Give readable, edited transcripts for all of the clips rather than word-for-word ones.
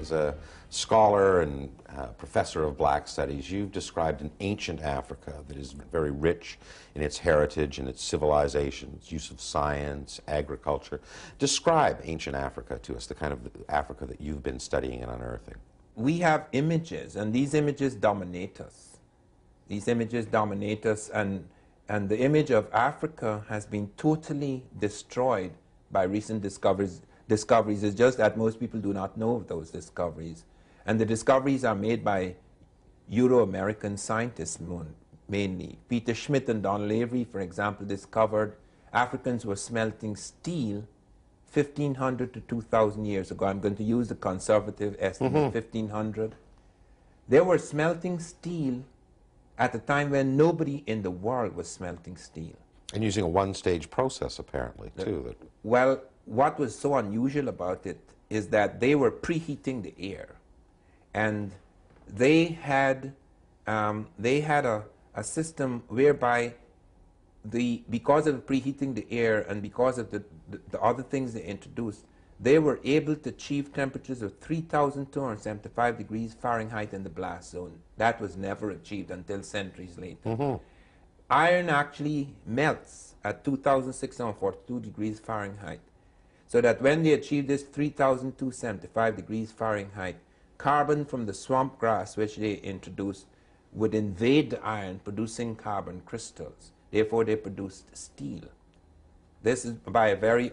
As a scholar and professor of Black Studies, you've described an ancient Africa that is very rich in its heritage and its civilization, its use of science, agriculture. Describe ancient Africa to us, the kind of Africa that you've been studying and unearthing. We have images, and these images dominate us. These images dominate us, and the image of Africa has been totally destroyed by recent discoveries. It's just that most people do not know of those discoveries. And the discoveries are made by Euro-American scientists mainly. Peter Schmidt and Donald Avery, for example, discovered Africans were smelting steel 1,500 to 2,000 years ago. I'm going to use the conservative estimate, 1,500. They were smelting steel at a time when nobody in the world was smelting steel. And using a one-stage process, apparently, too. Well, what was so unusual about it is that they were preheating the air, and they had a system whereby because of preheating the air and because of the other things they introduced, they were able to achieve temperatures of 3,275 degrees Fahrenheit in the blast zone. That was never achieved until centuries later. Iron actually melts at 2,642 degrees Fahrenheit. So that when they achieve this 3,275 degrees Fahrenheit, carbon from the swamp grass which they introduced would invade the iron, producing carbon crystals. Therefore, they produced steel. This is by a very,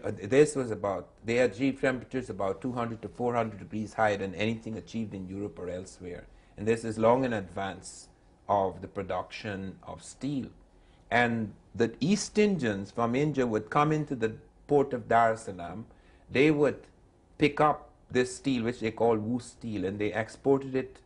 they achieved temperatures about 200 to 400 degrees higher than anything achieved in Europe or elsewhere. And this is long in advance of the production of steel. And the East Indians from India would come into the port of Dar es Salaam. They would pick up this steel, which they call wool steel, and they exported it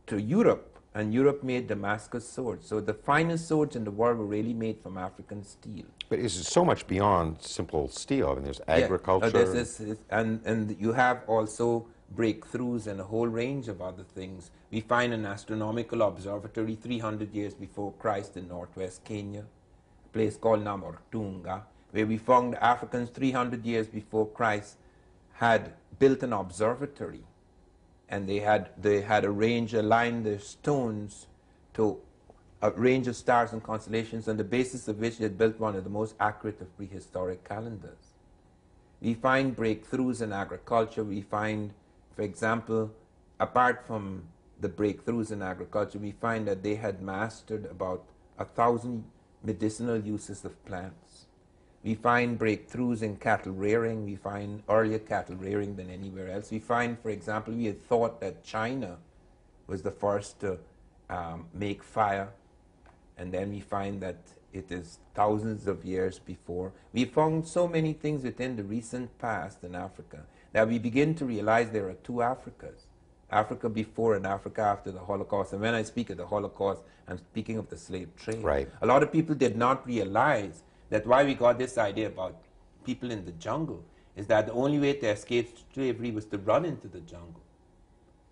to Europe, and Europe made Damascus swords. So the finest swords in the world were really made from African steel. But it's so much beyond simple steel. I mean, there's agriculture. And you have also breakthroughs and a whole range of other things. We find an astronomical observatory 300 years before Christ in northwest Kenya, a place called Namortunga, where we found Africans 300 years before Christ had built an observatory, and they had aligned their stones to a range of stars and constellations, on the basis of which they had built one of the most accurate of prehistoric calendars. We find breakthroughs in agriculture. We find, for example, apart from the breakthroughs in agriculture, we find that they had mastered about 1,000 medicinal uses of plants. We find breakthroughs in cattle rearing. We find earlier cattle rearing than anywhere else. We find, for example, we had thought that China was the first to make fire, and then we find that it is thousands of years before. We found so many things within the recent past in Africa that we begin to realize there are two Africas. Africa before and Africa after the Holocaust. And when I speak of the Holocaust, I'm speaking of the slave trade. Right. A lot of people did not realize that why we got this idea about people in the jungle is that the only way to escape slavery was to run into the jungle.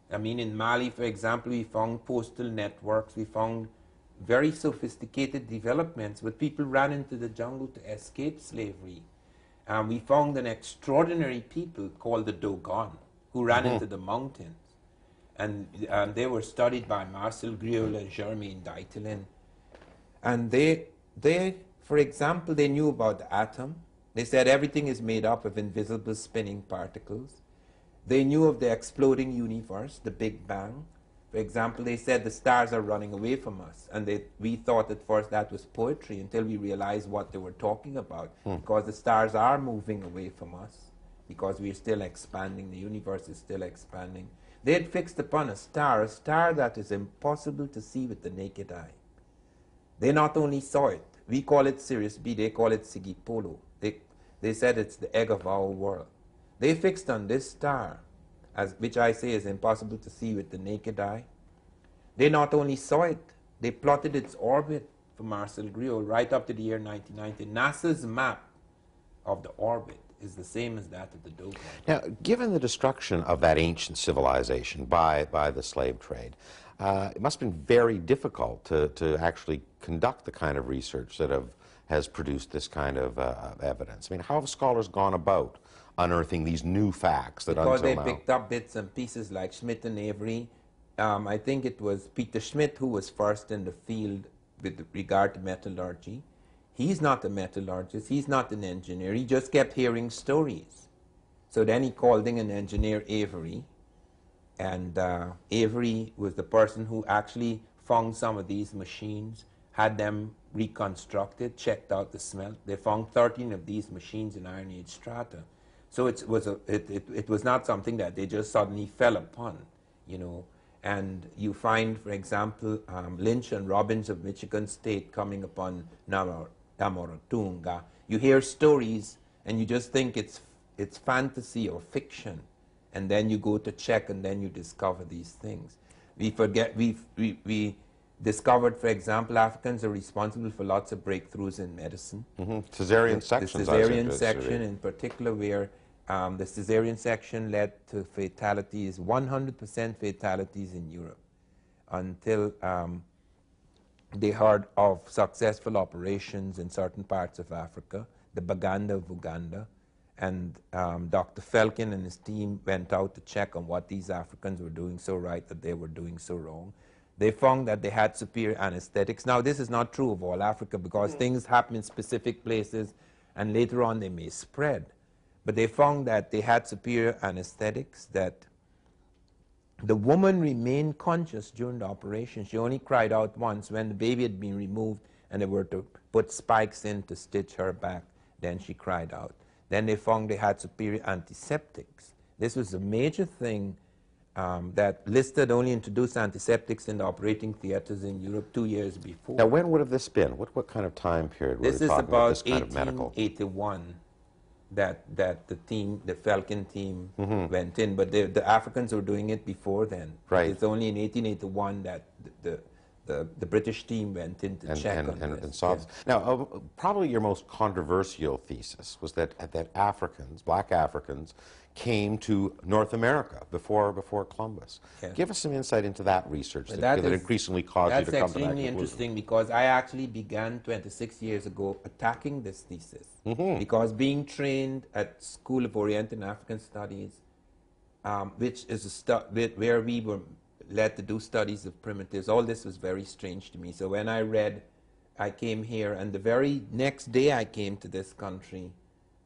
I mean, in Mali, for example, we found postal networks, we found very sophisticated developments, but people ran into the jungle to escape slavery. And we found an extraordinary people called the Dogon, who ran into the mountains. And they were studied by Marcel Griol and Germaine Dietelin. And they, for example, they knew about the atom. They said everything is made up of invisible spinning particles. They knew of the exploding universe, the Big Bang. For example, they said the stars are running away from us. And we thought at first that was poetry until we realized what they were talking about. Because the stars are moving away from us, because we are still expanding, the universe is still expanding. They had fixed upon a star that is impossible to see with the naked eye. They not only saw it, we call it Sirius B, they call it Sigipolo. They said it's the egg of our world. They fixed on this star, which I say is impossible to see with the naked eye. They not only saw it, they plotted its orbit for Marcel Griol right up to the year 1990. NASA's map of the orbit is the same as that of the Dogon. Now, given the destruction of that ancient civilization by the slave trade, it must have been very difficult to actually conduct the kind of research that has produced this kind of evidence. I mean, how have scholars gone about unearthing these new facts that Because until they now... picked up bits and pieces like Schmidt and Avery. I think it was Peter Schmidt who was first in the field with regard to metallurgy. He's not a metallurgist, he's not an engineer, he just kept hearing stories. So then he called in an engineer, Avery, and Avery was the person who actually found some of these machines, had them reconstructed, checked out the smelt. They found 13 of these machines in Iron Age strata. So it was not something that they just suddenly fell upon, you know. And you find, for example, Lynch and Robbins of Michigan State coming upon Namorotunga. You hear stories and you just think it's fantasy or fiction, and then you go to check and then you discover these things. We discovered, for example, Africans are responsible for lots of breakthroughs in medicine. Caesarean sections. The caesarean section in particular, where the caesarean section led to fatalities, 100% fatalities in Europe, until they heard of successful operations in certain parts of Africa, the Baganda of Uganda, and Dr. Felkin and his team went out to check on what these Africans were doing so right that they were doing so wrong. They found that they had superior anesthetics. Now, this is not true of all Africa because things happen in specific places and later on they may spread. But they found that they had superior anesthetics, that the woman remained conscious during the operation. She only cried out once when the baby had been removed and they were to put spikes in to stitch her back. Then she cried out. Then they found they had superior antiseptics. This was a major thing that Lister only introduced antiseptics in the operating theaters in Europe 2 years before. Now, when would have this been? What kind of time period were we talking about this kind of medical? This is about 1881 that the team, the Felkin team, went in. But the Africans were doing it before then. Right. It's only in 1881 that the British team went in to check on this. And saw this. Now, probably your most controversial thesis was that Africans, black Africans, came to North America before Columbus. Yes. Give us some insight into that research that increasingly caused you to come to that conclusion. That's extremely interesting because I actually began 26 years ago attacking this thesis. Because being trained at School of Orient and African Studies, which is where we were led to do studies of primitives, all this was very strange to me. So when I came here, and the very next day I came to this country,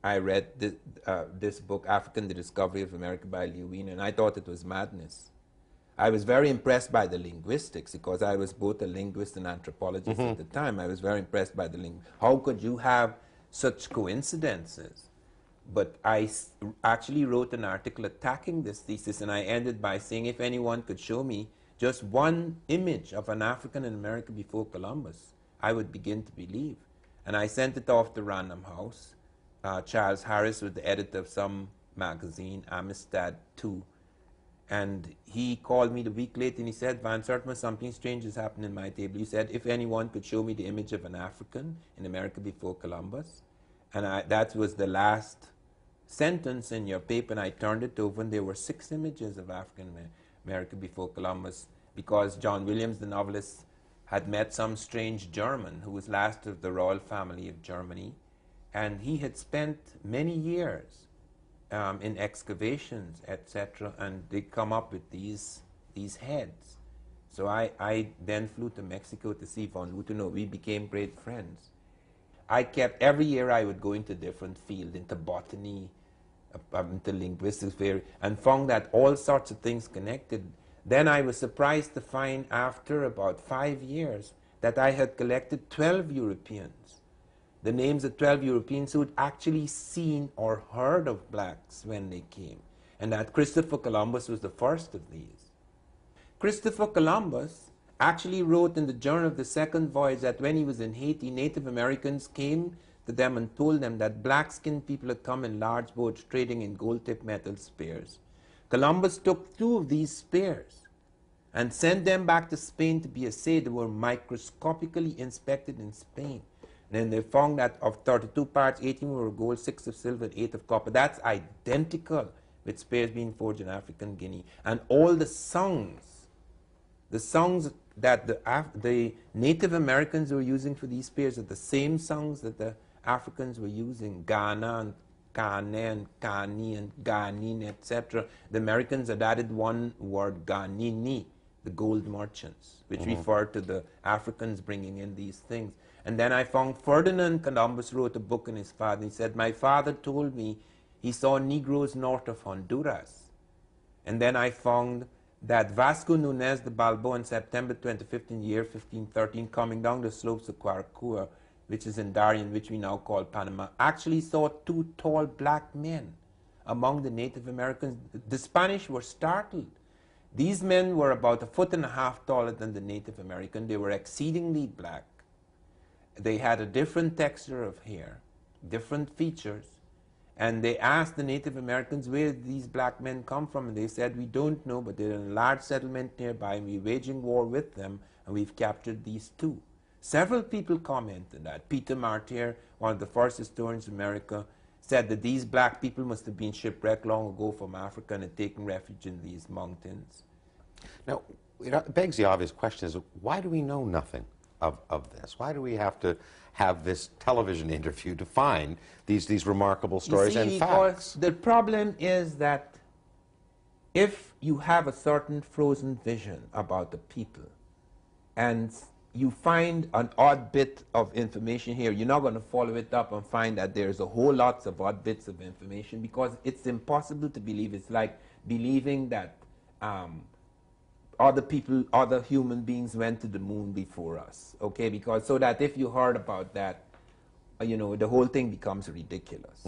I read this book, African, The Discovery of America by Lewin, and I thought it was madness. I was very impressed by the linguistics because I was both a linguist and anthropologist at the time. I was very impressed by the how could you have such coincidences? But I actually wrote an article attacking this thesis, and I ended by saying if anyone could show me just one image of an African in America before Columbus, I would begin to believe. And I sent it off to Random House. Charles Harris was the editor of some magazine, Amistad 2, and he called me the week later and he said, Van Sertima, something strange has happened in my table. He said, if anyone could show me the image of an African in America before Columbus. And that was the last sentence in your paper, and I turned it over and there were 6 images of African America before Columbus, because John Williams, the novelist, had met some strange German who was last of the royal family of Germany. And he had spent many years in excavations, etc., and they come up with these heads. So I then flew to Mexico to see von Lutenau. We became great friends. Every year I would go into different fields, into botany, into linguistics, and found that all sorts of things connected. Then I was surprised to find after about 5 years that I had collected 12 Europeans. The names of 12 Europeans who had actually seen or heard of blacks when they came, and that Christopher Columbus was the first of these. Christopher Columbus actually wrote in the Journal of the Second Voyage that when he was in Haiti, Native Americans came to them and told them that black-skinned people had come in large boats trading in gold-tipped metal spears. Columbus took 2 of these spears and sent them back to Spain to be assayed. They were microscopically inspected in Spain. Then they found that of 32 parts, 18 were gold, 6 of silver, 8 of copper. That's identical with spears being forged in African Guinea. And all the songs that the Native Americans were using for these spears are the same songs that the Africans were using, Ghana and Kane and Kani and Ganin, etc. The Americans had added one word, Ganini, the gold merchants, which referred to the Africans bringing in these things. And then I found Ferdinand Columbus wrote a book on his father. He said, my father told me he saw Negroes north of Honduras. And then I found that Vasco Nunez de Balboa on September 25th in the year 1513, coming down the slopes of Caracua, which is in Darien, which we now call Panama, actually saw two tall black men among the Native Americans. The Spanish were startled. These men were about 1.5 feet taller than the Native American. They were exceedingly black. They had a different texture of hair, different features, and they asked the Native Americans where these black men come from, and they said, we don't know, but they're in a large settlement nearby, and we're waging war with them, and we've captured these two. Several people commented that. Peter Martyr, one of the first historians of America, said that these black people must have been shipwrecked long ago from Africa and had taken refuge in these mountains. Now, it begs the obvious question is, why do we know nothing of this? Why do we have to have this television interview to find these remarkable stories and facts? The problem is that if you have a certain frozen vision about the people and you find an odd bit of information here, you're not going to follow it up and find that there's a whole lot of odd bits of information, because it's impossible to believe. It's like believing that other human beings went to the moon before us, okay? Because so that if you heard about that, you know, the whole thing becomes ridiculous.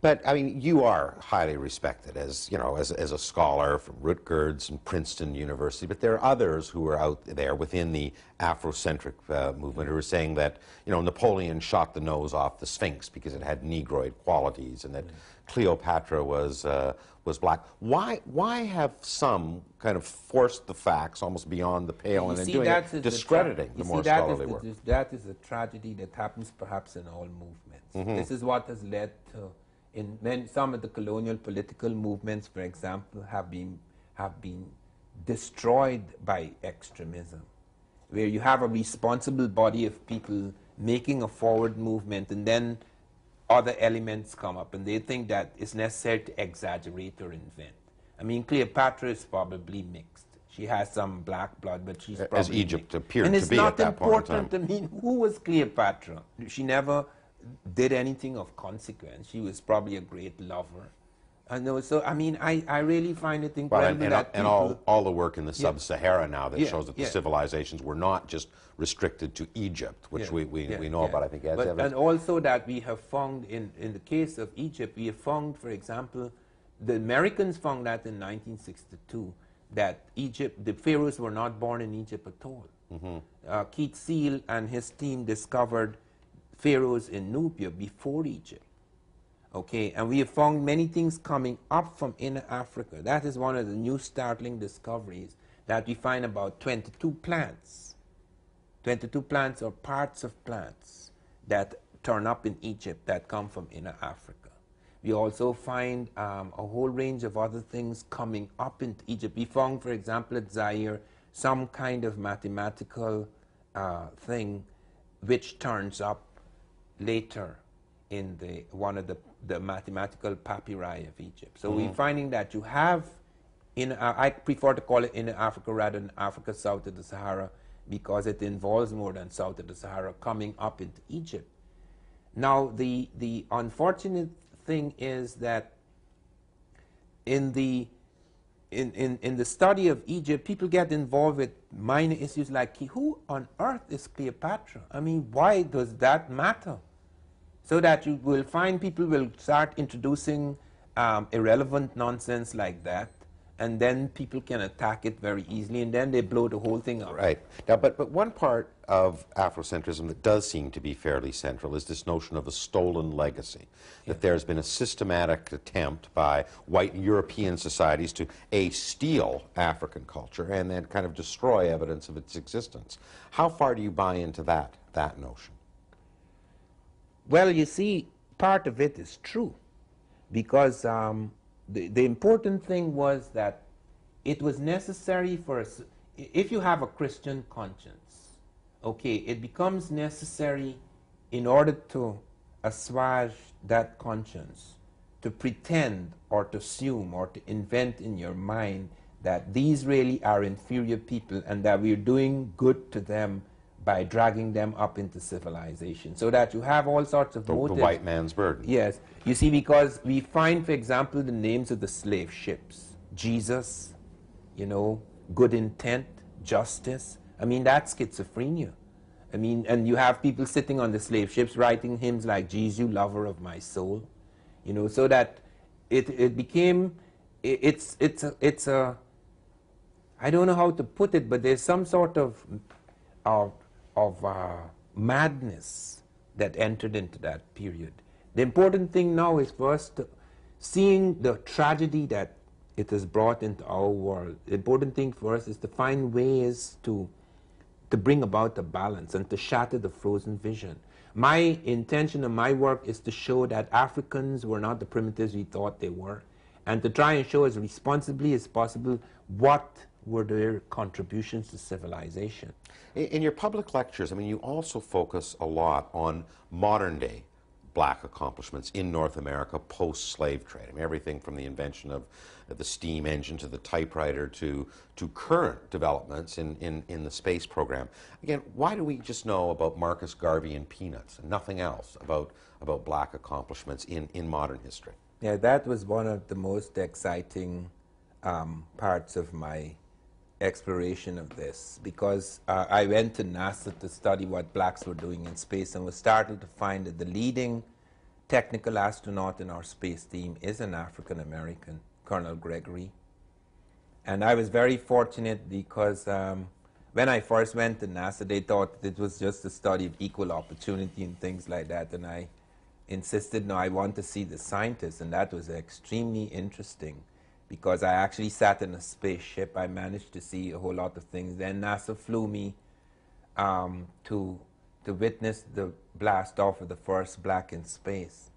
But, I mean, you are highly respected as, you know, as a scholar from Rutgers and Princeton University, but there are others who are out there within the Afrocentric movement who are saying that, you know, Napoleon shot the nose off the Sphinx because it had Negroid qualities, and that Cleopatra was black. Why have some kind of forced the facts almost beyond the pale and doing it, discrediting the more scholarly work? That is a tragedy that happens perhaps in all movements. This is what has led to, some of the colonial political movements, for example, have been destroyed by extremism, where you have a responsible body of people making a forward movement, and then other elements come up, and they think that it's necessary to exaggerate or invent. I mean, Cleopatra is probably mixed. She has some black blood, but she's probably as Egypt mixed. appeared to be at that point in time. And it's not important. I mean, who was Cleopatra? She never did anything of consequence. She was probably a great lover. I know. So I mean, I really find it incredible that and all the work in the sub-Sahara now that shows that the civilizations were not just restricted to Egypt, which we know about, I think, as evidence. And also that we have found in the case of Egypt, we have found, for example, the Americans found that in 1962 that Egypt, the pharaohs were not born in Egypt at all. Keith Seal and his team discovered pharaohs in Nubia before Egypt. Okay, and we have found many things coming up from inner Africa. That is one of the new startling discoveries, that we find about 22 plants. 22 plants or parts of plants that turn up in Egypt that come from inner Africa. We also find a whole range of other things coming up into Egypt. We found, for example, at Zaire, some kind of mathematical thing which turns up later in one of the mathematical papyri of Egypt. So we're finding that you have, I prefer to call it inner Africa rather than Africa south of the Sahara, because it involves more than south of the Sahara coming up into Egypt. Now, the unfortunate thing is that in the study of Egypt, people get involved with minor issues like, who on earth is Cleopatra? I mean, why does that matter? So that you will find people will start introducing irrelevant nonsense like that, and then people can attack it very easily, and then they blow the whole thing up. Right. Now, but one part of Afrocentrism that does seem to be fairly central is this notion of a stolen legacy, that there's been a systematic attempt by white European societies to, steal African culture and then kind of destroy evidence of its existence. How far do you buy into that notion? Well, you see, part of it is true, because the important thing was that it was necessary for us, if you have a Christian conscience, okay, it becomes necessary in order to assuage that conscience to pretend or to assume or to invent in your mind that these really are inferior people and that we're doing good to them by dragging them up into civilization, so that you have all sorts of motives. The white man's burden. Yes. You see, because we find, for example, the names of the slave ships. Jesus, you know, good intent, justice. I mean, that's schizophrenia. I mean, and you have people sitting on the slave ships writing hymns like, "Jesus, you lover of my soul." You know, so that it became, it's a, I don't know how to put it, but there's some sort of madness that entered into that period. The important thing now is for us to, seeing the tragedy that it has brought into our world, the important thing for us is to find ways to bring about a balance and to shatter the frozen vision. My intention and my work is to show that Africans were not the primitives we thought they were, and to try and show as responsibly as possible what were their contributions to civilization. In your public lectures, I mean, you also focus a lot on modern-day black accomplishments in North America post-slave trade. I mean, everything from the invention of the steam engine to the typewriter to current developments in the space program. Again, why do we just know about Marcus Garvey and peanuts and nothing else about black accomplishments in modern history? Yeah, that was one of the most exciting parts of my exploration of this, because I went to NASA to study what blacks were doing in space and was startled to find that the leading technical astronaut in our space team is an African American, Colonel Gregory. And I was very fortunate because when I first went to NASA, they thought that it was just a study of equal opportunity and things like that, and I insisted, no, I want to see the scientists, and that was extremely interesting. Because I actually sat in a spaceship, I managed to see a whole lot of things. Then NASA flew me to witness the blast off of the first black in space.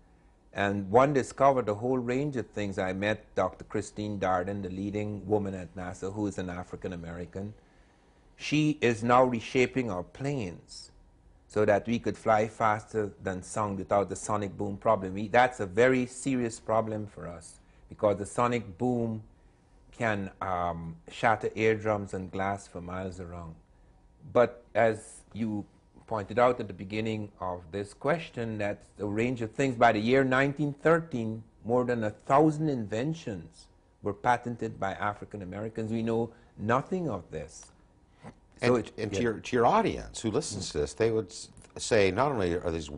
And one discovered a whole range of things. I met Dr. Christine Darden, the leading woman at NASA, who is an African American. She is now reshaping our planes so that we could fly faster than sound without the sonic boom problem. That's a very serious problem for us, because the sonic boom can shatter eardrums and glass for miles around. But as you pointed out at the beginning of this question, that's a range of things. By the year 1913, more than 1,000 inventions were patented by African Americans. We know nothing of this. So to your audience who listens to this, they would say, not only are these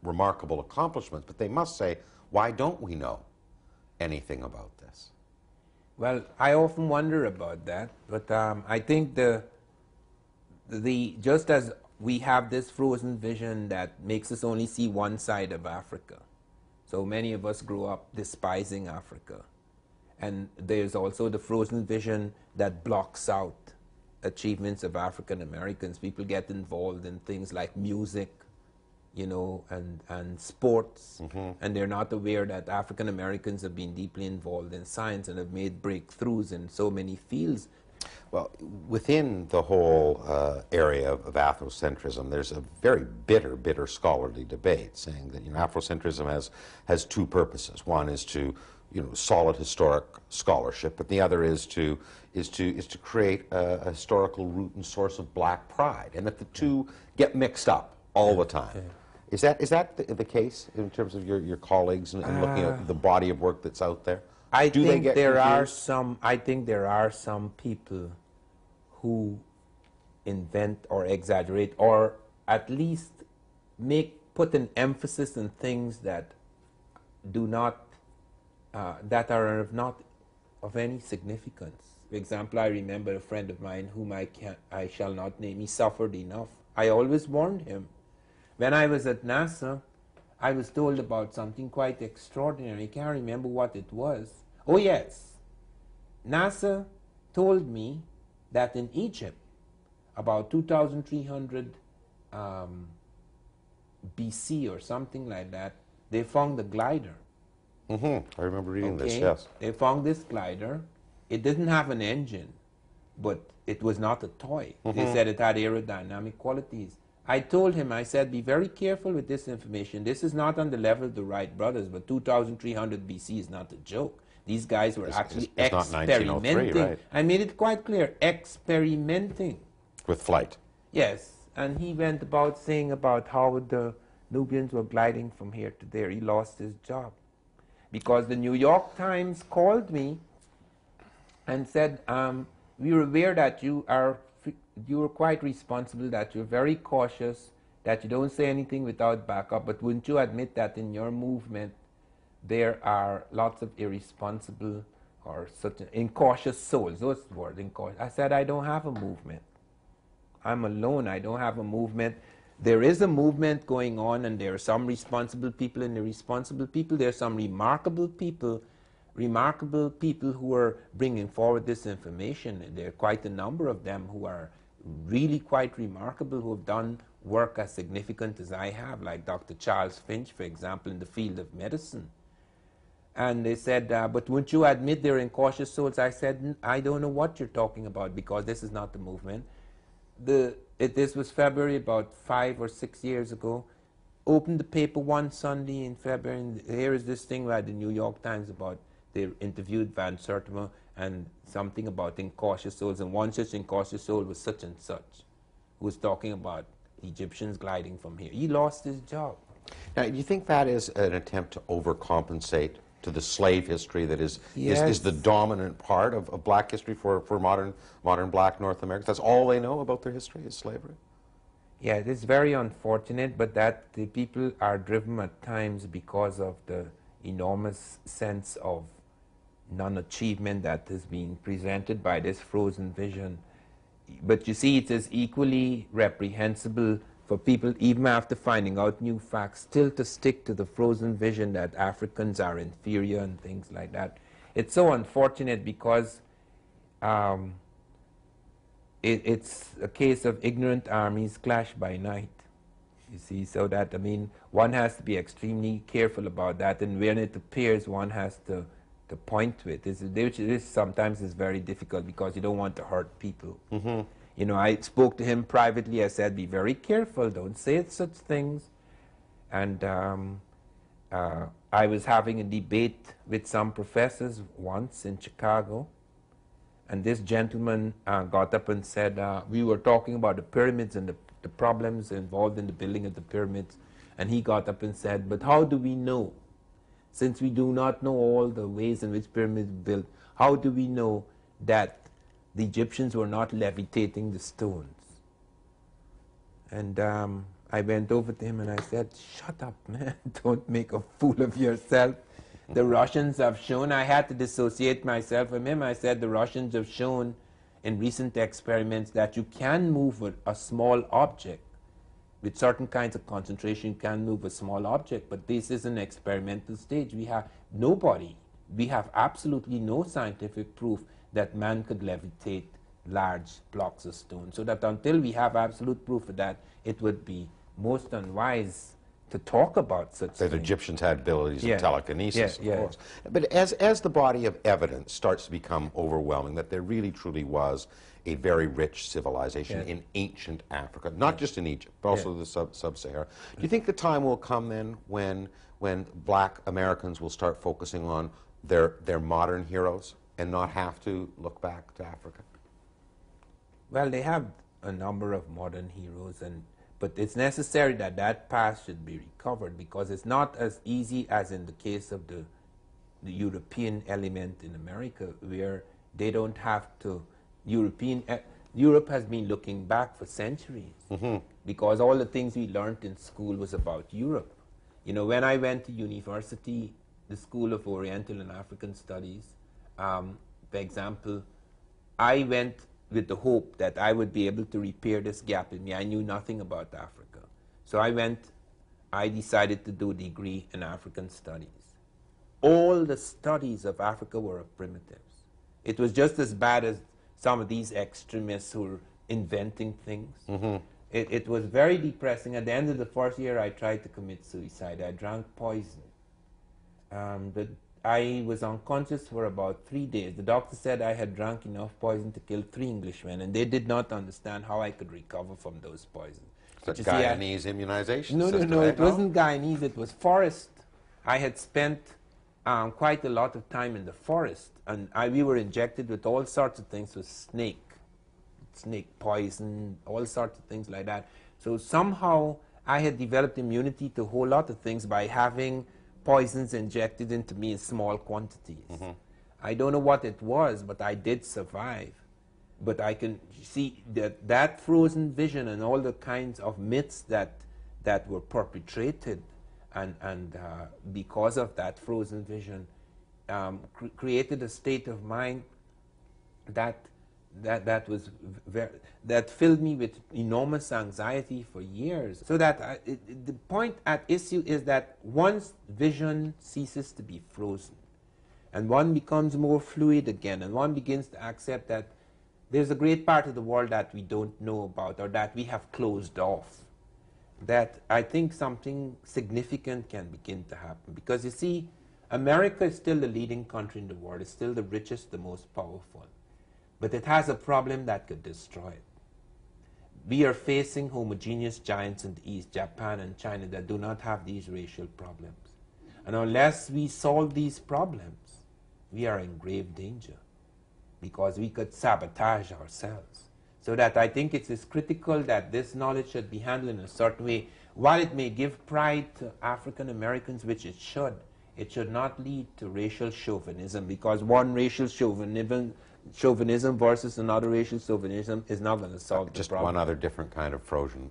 remarkable accomplishments, but they must say, why don't we know anything about this? Well, I often wonder about that, but I think just as we have this frozen vision that makes us only see one side of Africa, so many of us grow up despising Africa, and there's also the frozen vision that blocks out achievements of African Americans. People get involved in things like music, you know, and sports, and they're not aware that African Americans have been deeply involved in science and have made breakthroughs in so many fields. Well, within the whole area of Afrocentrism, there's a very bitter scholarly debate saying that, you know, Afrocentrism has two purposes. One is to, you know, solid historic scholarship, but the other is to create a historical root and source of black pride, and that the two get mixed up all the time. Is that the case in terms of your colleagues and looking at the body of work that's out there? I think there are some people who invent or exaggerate, or at least put an emphasis on things that do not that are not of any significance. For example, I remember a friend of mine whom I shall not name. He suffered enough. I always warned him. When I was at NASA, I was told about something quite extraordinary. I can't remember what it was. Oh yes, NASA told me that in Egypt, about 2,300 BC or something like that, they found the glider. I remember reading this, yes. They found this glider. It didn't have an engine, but it was not a toy. They said it had aerodynamic qualities. I told him, I said, be very careful with this information. This is not on the level of the Wright brothers, but 2300 BC is not a joke. These guys were actually it's not 1903, experimenting. right? I made it quite clear, experimenting. With flight. Yes, and he went about saying about how the Nubians were gliding from here to there. He lost his job because the New York Times called me and said, we were aware that you are quite responsible, that you're very cautious, that you don't say anything without backup, but wouldn't you admit that in your movement there are lots of irresponsible or such incautious souls? Those words, incautious. I said, I don't have a movement. I'm alone. I don't have a movement. There is a movement going on, and there are some responsible people and irresponsible people. There are some remarkable people who are bringing forward this information. And there are quite a number of them who are really quite remarkable, who have done work as significant as I have, like Dr. Charles Finch, for example, in the field of medicine. And they said, but wouldn't you admit they're incautious souls? I said, I don't know what you're talking about, because this is not the movement. This was February, about 5 or 6 years ago. Opened the paper one Sunday in February, and here is this thing by the New York Times about they interviewed Van Sertima and something about incautious souls, and one such incautious soul was such and such, who was talking about Egyptians gliding from here. He lost his job. Now, do you think that is an attempt to overcompensate to the slave history that is the dominant part of black history for modern black North Americans? That's all they know about their history is slavery? Yeah, it is very unfortunate, but that the people are driven at times because of the enormous sense of non-achievement that is being presented by this frozen vision. But you see, it is equally reprehensible for people, even after finding out new facts, still to stick to the frozen vision that Africans are inferior and things like that. It's so unfortunate because it's a case of ignorant armies clash by night. You see, so that, I mean, one has to be extremely careful about that, and when it appears, one has to point to it. This sometimes is very difficult because you don't want to hurt people. Mm-hmm. You know, I spoke to him privately. I said, be very careful, don't say such things. And I was having a debate with some professors once in Chicago, and this gentleman got up and said, we were talking about the pyramids and the problems involved in the building of the pyramids, and he got up and said, but how do we know? Since we do not know all the ways in which pyramids were built, how do we know that the Egyptians were not levitating the stones? And I went over to him and I said, shut up, man, don't make a fool of yourself. The Russians have shown, I had to dissociate myself from him. I said, the Russians have shown in recent experiments that you can move a small object. With certain kinds of concentration, you can move a small object, but this is an experimental stage. We have absolutely no scientific proof that man could levitate large blocks of stone. So that until we have absolute proof of that, it would be most unwise to talk about such things. The Egyptians had abilities of telekinesis, of course. Yeah. But as the body of evidence starts to become overwhelming, that there really truly was a very rich civilization in ancient Africa, not just in Egypt, but also the sub-Sahara. Do you think the time will come then when black Americans will start focusing on their modern heroes and not have to look back to Africa? Well, they have a number of modern heroes, but it's necessary that that past should be recovered, because it's not as easy as in the case of the European element in America, where they don't have to. Europe has been looking back for centuries, because all the things we learned in school was about Europe. You know, when I went to university, the School of Oriental and African Studies, for example, I went with the hope that I would be able to repair this gap in me. I knew nothing about Africa. So I decided to do a degree in African Studies. All the studies of Africa were of primitives. It was just as bad as some of these extremists who were inventing things. It was very depressing. At the end of the first year, I tried to commit suicide. I drank poison. I was unconscious for about 3 days. The doctor said I had drunk enough poison to kill 3 Englishmen, and they did not understand how I could recover from those poisons. It's a you see, Guyanese immunization system. No, eh? it wasn't Guyanese, it was forest. I had spent quite a lot of time in the forest, and we were injected with all sorts of things, with snake poison, all sorts of things like that. So somehow I had developed immunity to a whole lot of things by having poisons injected into me in small quantities. I don't know what it was, but I did survive. But I can see that frozen vision and all the kinds of myths that were perpetrated, and because of that frozen vision, created a state of mind that filled me with enormous anxiety for years. So that the point at issue is that once vision ceases to be frozen, and one becomes more fluid again, and one begins to accept that there's a great part of the world that we don't know about, or that we have closed off, that I think something significant can begin to happen. Because you see, America is still the leading country in the world. It's still the richest, the most powerful. But it has a problem that could destroy it. We are facing homogeneous giants in the East, Japan and China, that do not have these racial problems. And unless we solve these problems, we are in grave danger, because we could sabotage ourselves. So that I think it is critical that this knowledge should be handled in a certain way. While it may give pride to African Americans, which it should not lead to racial chauvinism, because one racial chauvinism versus another racial chauvinism is not going to solve the problem. Just one other different kind of frozen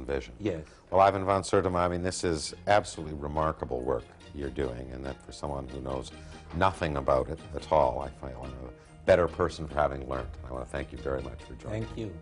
vision. Yes. Well, Ivan van Sertima, I mean, this is absolutely remarkable work you're doing, and that for someone who knows nothing about it at all, I find I'm a better person for having learned. I want to thank you very much for joining. Thank you.